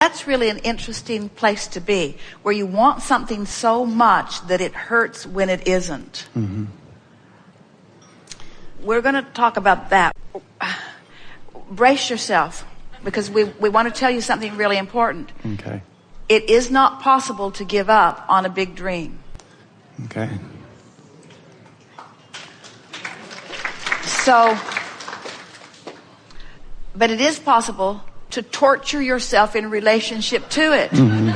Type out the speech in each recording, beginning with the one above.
That's really an interesting place to be, where you want something so much that it hurts when it isn't. Mm-hmm. We're going to talk about that. Brace yourself, because we want to tell you something really important. Okay. It is not possible to give up on a big dream. Okay. So, but it is possible to torture yourself in relationship to it. Mm-hmm.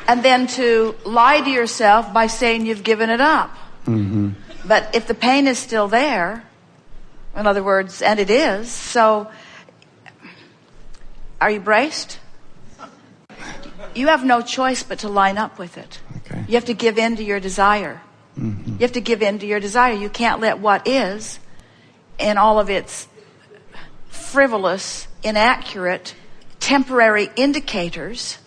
And then to lie to yourself by saying you've given it up. Mm-hmm. But if the pain is still there, in other words, and it is, so are you braced? You have no choice but to line up with it. Okay. You have to give in to your desire. Mm-hmm. You have to give in to your desire. You can't let what is, in all of its frivolous, inaccurate, temporary indicators,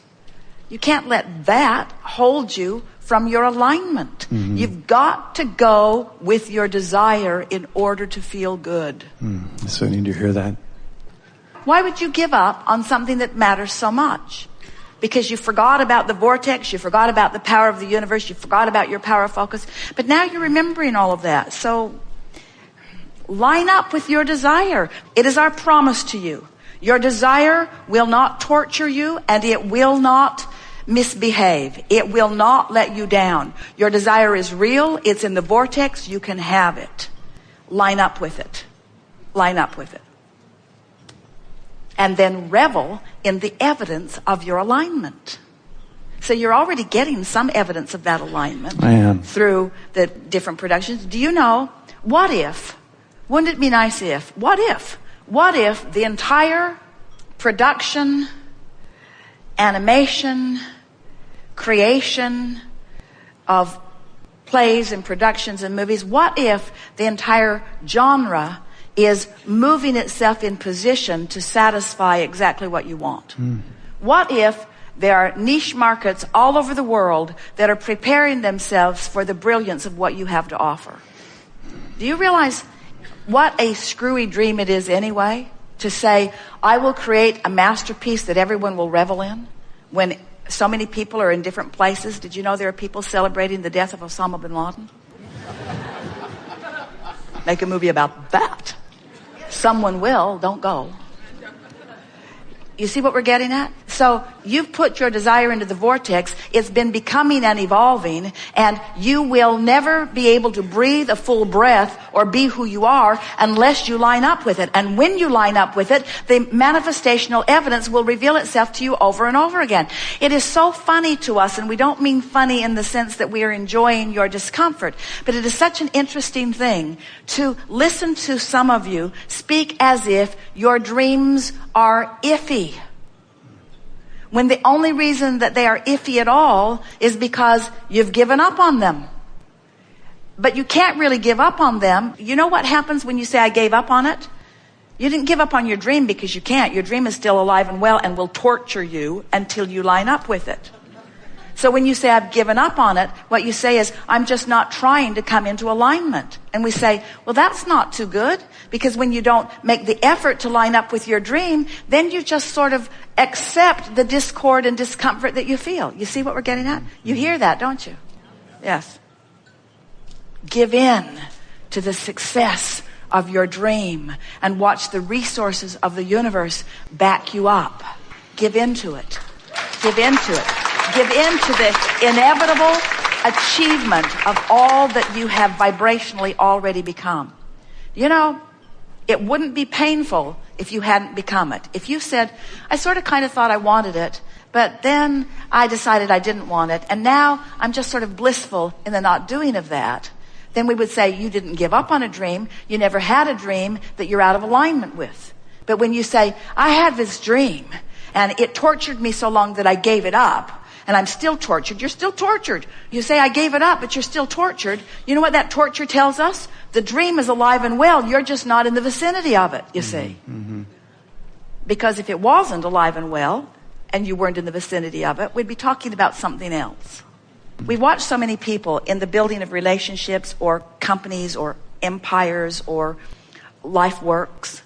you can't let that hold you from your alignment. Mm-hmm. You've got to go with your desire in order to feel good. So I need to hear that. Why would you give up on something that matters so much? Because you forgot about the vortex, you forgot about the power of the universe, you forgot about your power of focus, but now you're remembering all of that. So line up with your desire. It is our promise to you. Your desire will not torture you, and it will not misbehave. It will not let you down. Your desire is real. It's in the vortex. You can have it. Line up with it. Line up with it. And then revel in the evidence of your alignment. So you're already getting some evidence of that alignment. I am. Through the different productions. Do you know, what if, wouldn't it be nice if, what if the entire production, animation, creation of plays and productions and movies, what if the entire genre is moving itself in position to satisfy exactly what you want? What if there are niche markets all over the world that are preparing themselves for the brilliance of what you have to offer? Do you realize what a screwy dream it is anyway, to say, I will create a masterpiece that everyone will revel in, when so many people are in different places? Did you know there are people celebrating the death of Osama bin Laden? Make a movie about that. Someone will, don't go. You see what we're getting at? So you've put your desire into the vortex. It's been becoming and evolving, and you will never be able to breathe a full breath or be who you are unless you line up with it. And when you line up with it, the manifestational evidence will reveal itself to you over and over again. It is so funny to us, and we don't mean funny in the sense that we are enjoying your discomfort, but it is such an interesting thing to listen to some of you speak as if your dreams are iffy, when the only reason that they are iffy at all is because you've given up on them. But you can't really give up on them. You know what happens when you say, I gave up on it? You didn't give up on your dream because you can't. Your dream is still alive and well and will torture you until you line up with it. So when you say, I've given up on it, what you say is, I'm just not trying to come into alignment. And we say, well, that's not too good, because when you don't make the effort to line up with your dream, then you just sort of accept the discord and discomfort that you feel. You see what we're getting at? You hear that, don't you? Yes. Give in to the success of your dream and watch the resources of the universe back you up. Give into it. Give into it. Give in to the inevitable achievement of all that you have vibrationally already become. You know, it wouldn't be painful if you hadn't become it. If you said, I sort of kind of thought I wanted it, but then I decided I didn't want it, and now I'm just sort of blissful in the not doing of that, then we would say you didn't give up on a dream. You never had a dream that you're out of alignment with. But when you say, I had this dream, and it tortured me so long that I gave it up, and I'm still tortured. You're still tortured. You say, I gave it up, but you're still tortured. You know what that torture tells us? The dream is alive and well. You're just not in the vicinity of it, you see. Mm-hmm. Because if it wasn't alive and well, and you weren't in the vicinity of it, we'd be talking about something else. We watch so many people in the building of relationships or companies or empires or life works.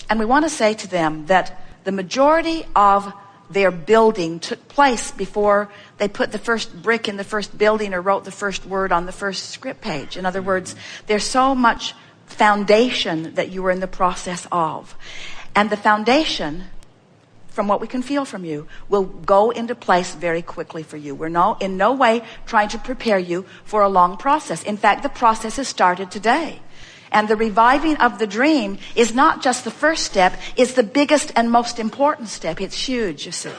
And we want to say to them that the majority of their building took place before they put the first brick in the first building or wrote the first word on the first script page. In other words, there's so much foundation that you were in the process of. And the foundation, from what we can feel from you, will go into place very quickly for you. We're in no way trying to prepare you for a long process. In fact, the process has started today. And the reviving of the dream is not just the first step, it's the biggest and most important step. It's huge, you see.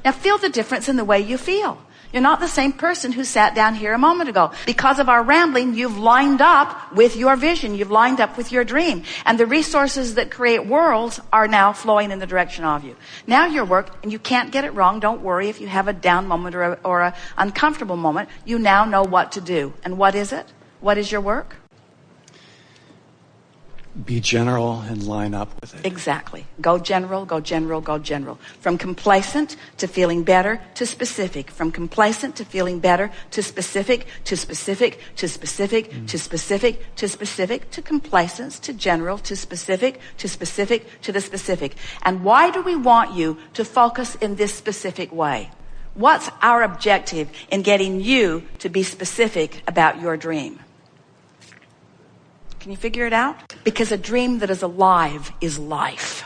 Now feel the difference in the way you feel. You're not the same person who sat down here a moment ago. Because of our rambling, you've lined up with your vision. You've lined up with your dream. And the resources that create worlds are now flowing in the direction of you. Now your work, and you can't get it wrong. Don't worry if you have a down moment or a uncomfortable moment. You now know what to do. And what is it? What is your work? Be general and line up with it. Exactly. Go general, go general, go general. From complacent to feeling better to specific. From complacent to feeling better to specific to specific to specific to specific to specific to complacence to general to specific to specific to the specific. And why do we want you to focus in this specific way? What's our objective in getting you to be specific about your dream? Can you figure it out? Because a dream that is alive is life.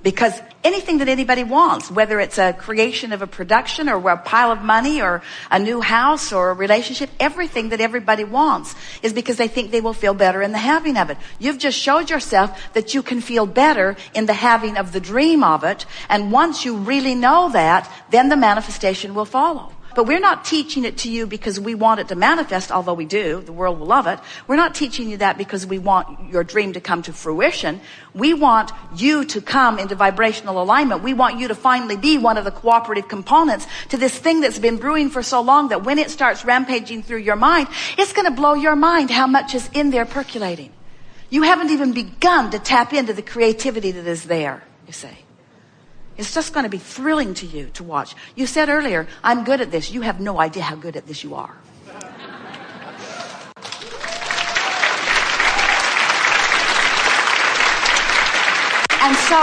Because anything that anybody wants, whether it's a creation of a production or a pile of money or a new house or a relationship, everything that everybody wants is because they think they will feel better in the having of it. You've just showed yourself that you can feel better in the having of the dream of it. And once you really know that, then the manifestation will follow. But we're not teaching it to you because we want it to manifest, although we do. The world will love it. We're not teaching you that because we want your dream to come to fruition. We want you to come into vibrational alignment. We want you to finally be one of the cooperative components to this thing that's been brewing for so long that when it starts rampaging through your mind, it's going to blow your mind how much is in there percolating. You haven't even begun to tap into the creativity that is there, you see. It's just going to be thrilling to you to watch. You said earlier, I'm good at this. You have no idea how good at this you are. And so,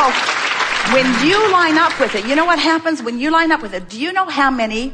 when you line up with it, you know what happens when you line up with it? Do you know how many,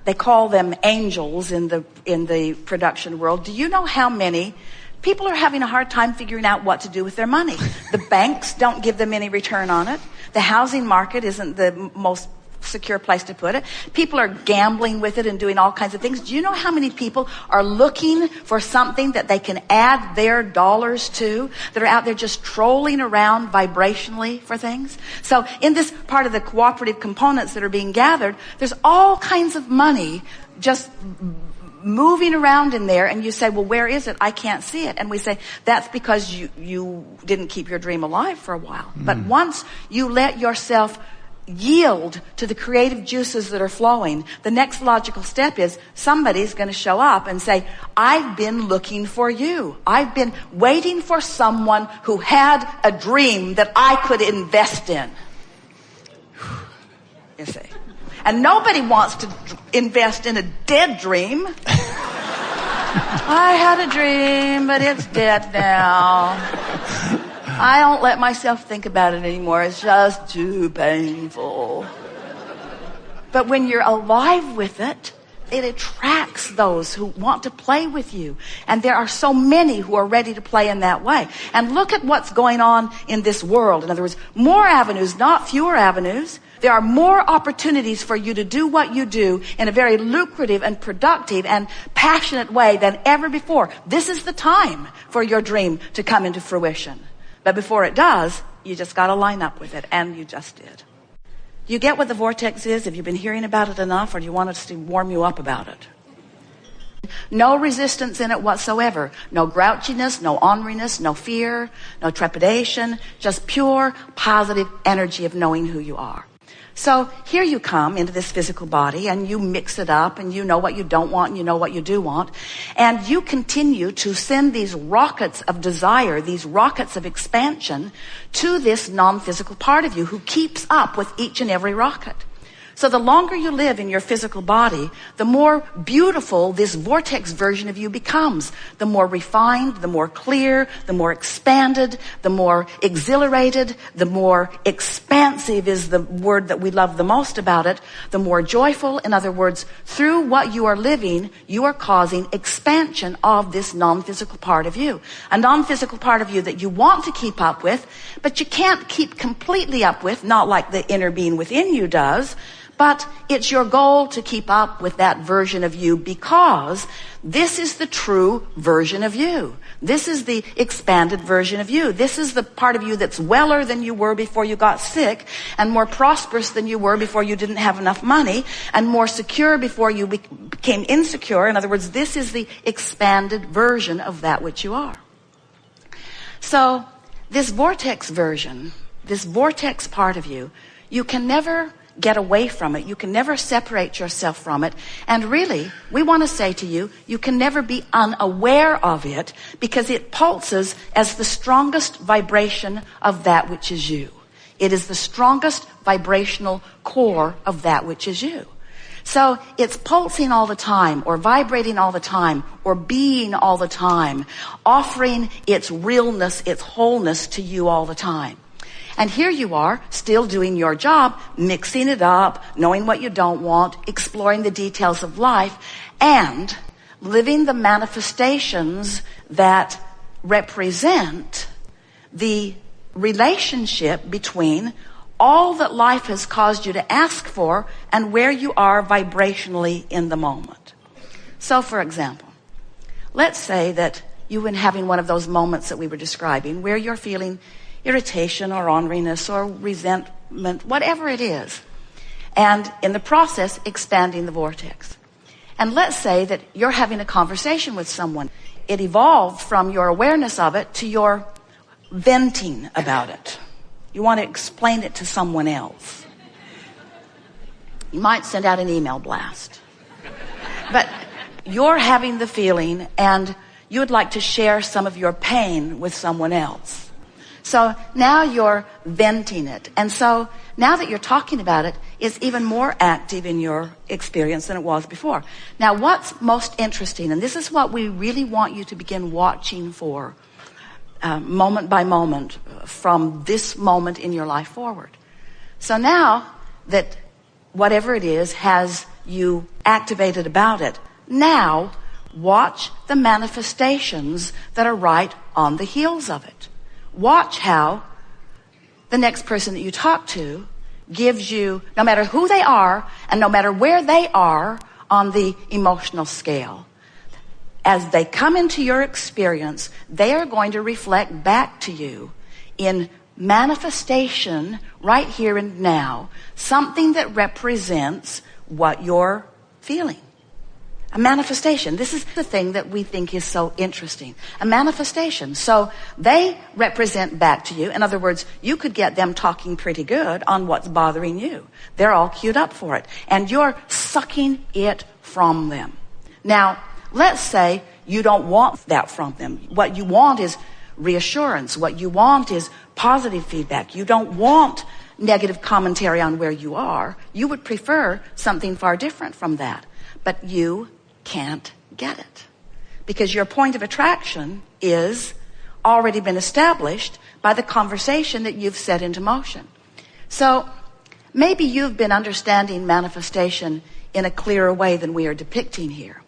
they call them angels in the production world, do you know how many people are having a hard time figuring out what to do with their money? The banks don't give them any return on it. The housing market isn't the most secure place to put it. People are gambling with it and doing all kinds of things. Do you know how many people are looking for something that they can add their dollars to, that are out there just trolling around vibrationally for things? So in this part of the cooperative components that are being gathered, there's all kinds of money just moving around in there, and you say, well, where is it? I can't see it. And we say, that's because you didn't keep your dream alive for a while. But once you let yourself yield to the creative juices that are flowing, the next logical step is somebody's going to show up and say, I've been looking for you. I've been waiting for someone who had a dream that I could invest in. You see. And nobody wants to invest in a dead dream. I had a dream, but it's dead now. I don't let myself think about it anymore. It's just too painful. But when you're alive with it, it attracts those who want to play with you. And there are so many who are ready to play in that way. And look at what's going on in this world. In other words, more avenues, not fewer avenues. There are more opportunities for you to do what you do in a very lucrative and productive and passionate way than ever before. This is the time for your dream to come into fruition. But before it does, you just got to line up with it, and you just did. You get what the vortex is? Have you been hearing about it enough, or do you want us to warm you up about it? No resistance in it whatsoever. No grouchiness, no orneriness, no fear, no trepidation, just pure positive energy of knowing who you are. So here you come into this physical body, and you mix it up, and you know what you don't want and you know what you do want, and you continue to send these rockets of desire, these rockets of expansion to this non-physical part of you who keeps up with each and every rocket. So the longer you live in your physical body, the more beautiful this vortex version of you becomes. The more refined, the more clear, the more expanded, the more exhilarated, the more expansive is the word that we love the most about it, the more joyful. In other words, through what you are living, you are causing expansion of this non-physical part of you. A non-physical part of you that you want to keep up with, but you can't keep completely up with, not like the inner being within you does. But it's your goal to keep up with that version of you because this is the true version of you. This is the expanded version of you. This is the part of you that's weller than you were before you got sick, and more prosperous than you were before you didn't have enough money, and more secure before you became insecure. In other words, this is the expanded version of that which you are. So this vortex version, this vortex part of you, you can never get away from it. You can never separate yourself from it. And really, we want to say to you, you can never be unaware of it because it pulses as the strongest vibration of that which is you. It is the strongest vibrational core of that which is you. So it's pulsing all the time, or vibrating all the time, or being all the time, offering its realness, its wholeness to you all the time. And here you are, still doing your job, mixing it up, knowing what you don't want, exploring the details of life, and living the manifestations that represent the relationship between all that life has caused you to ask for and where you are vibrationally in the moment. So, for example, let's say that you've been having one of those moments that we were describing where you're feeling irritation or orneriness or resentment, whatever it is. And in the process, expanding the vortex. And let's say that you're having a conversation with someone. It evolved from your awareness of it to your venting about it. You want to explain it to someone else. You might send out an email blast. But you're having the feeling and you would like to share some of your pain with someone else. So now you're venting it. And so now that you're talking about it, it's even more active in your experience than it was before. Now what's most interesting, and this is what we really want you to begin watching for moment by moment from this moment in your life forward. So now that whatever it is has you activated about it, now watch the manifestations that are right on the heels of it. Watch how the next person that you talk to gives you, no matter who they are and no matter where they are on the emotional scale, as they come into your experience, they are going to reflect back to you in manifestation right here and now, something that represents what you're feeling. A manifestation. This is the thing that we think is so interesting. A manifestation. So they represent back to you. In other words, you could get them talking pretty good on what's bothering you. They're all queued up for it. And you're sucking it from them. Now, let's say you don't want that from them. What you want is reassurance. What you want is positive feedback. You don't want negative commentary on where you are. You would prefer something far different from that. But you can't get it because your point of attraction is already been established by the conversation that you've set into motion. So maybe you've been understanding manifestation in a clearer way than we are depicting here.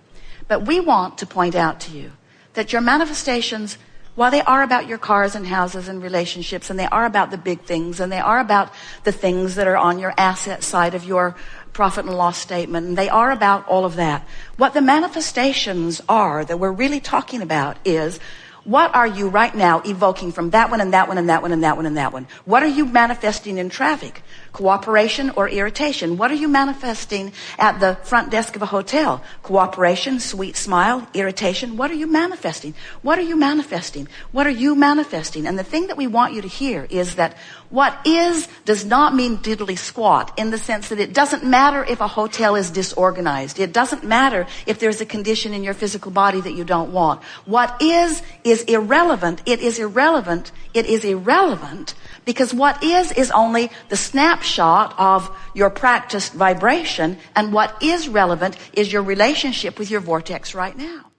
But we want to point out to you that your manifestations, while they are about your cars and houses and relationships, and they are about the big things, and they are about the things that are on your asset side of your profit and loss statement, and they are about all of that. What the manifestations are that we're really talking about is, what are you right now evoking from that one and that one and that one and that one and that one? What are you manifesting in traffic? Cooperation or irritation? What are you manifesting at the front desk of a hotel? Cooperation, sweet smile, irritation. What are you manifesting? What are you manifesting? What are you manifesting? And the thing that we want you to hear is that what is does not mean diddly squat, in the sense that it doesn't matter if a hotel is disorganized. It doesn't matter if there's a condition in your physical body that you don't want. What is irrelevant. It is irrelevant. It is irrelevant Because what is only the snapshot of your practiced vibration, and what is relevant is your relationship with your vortex right now.